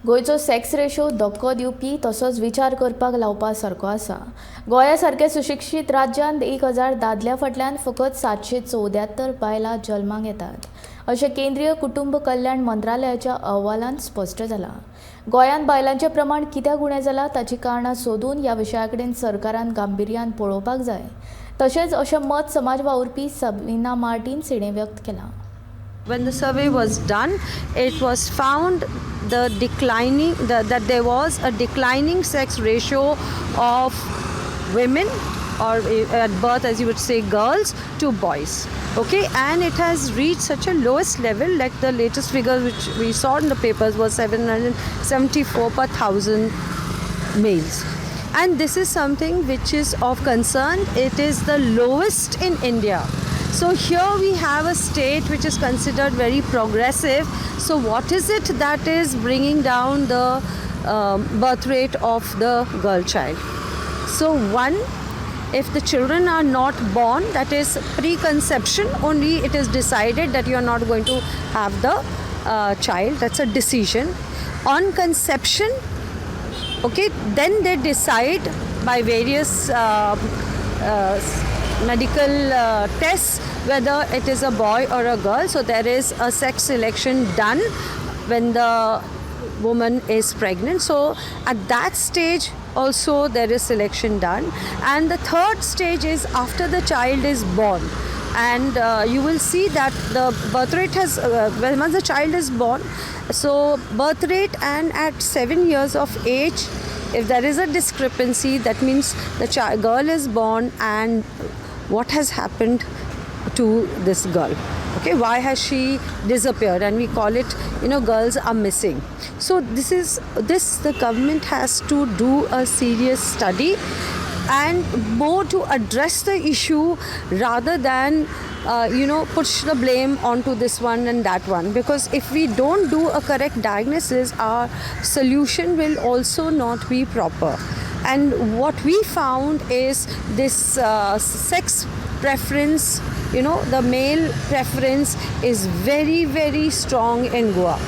गोयचो sex ratio धक्को दिवपी तसोच विचार करपाक लावपा सारको आसा. गोंयासारख्या सुशिक्षीत राज्यांत 1000 दादल्या फाटल्यान फकत 774 बायलां जल्माक येतात अशें केंद्रीय कुटुंब कल्याण मंत्रालयाच्या अहवालांत स्पश्ट जालां. गोंयांत बायलांचें प्रमाण कित्याक उणें जालां ताची कारणां सोदून ह्या विशया कडेन सरकारान गांभिर्यान पळोवपाक जाय. तशेंच अशें मत समाज वावुरपी सबीना मार्टिन्स हिणें व्यक्त केलां. When the survey was done, it was found that there was a declining sex ratio of women, or at birth, as you would say, girls to boys. Okay, and it has reached such a lowest level, like the latest figure which we saw in the papers was 774 per thousand males. And this is something which is of concern. It is the lowest in India. So here we have a state which is considered very progressive. So what is it that is bringing down the birth rate of the girl child? So one, if the children are not born, that is preconception, only it is decided that you are not going to have the child. That's a decision. On conception, okay, then they decide by various medical tests whether it is a boy or a girl. So there is a sex selection done when the woman is pregnant. So at that stage also there is selection done. And the third stage is after the child is born. And you will see that the birth rate has, once the child is born, so birth rate, and at 7 years of age, if there is a discrepancy, that means the girl is born and what has happened to this girl. Okay, why has she disappeared? And we call it, girls are missing. So the government has to do a serious study and more to address the issue rather than push the blame onto this one and that one, because if we don't do a correct diagnosis, our solution will also not be proper. And what we found is this sex preference, the male preference is very, very strong in Goa.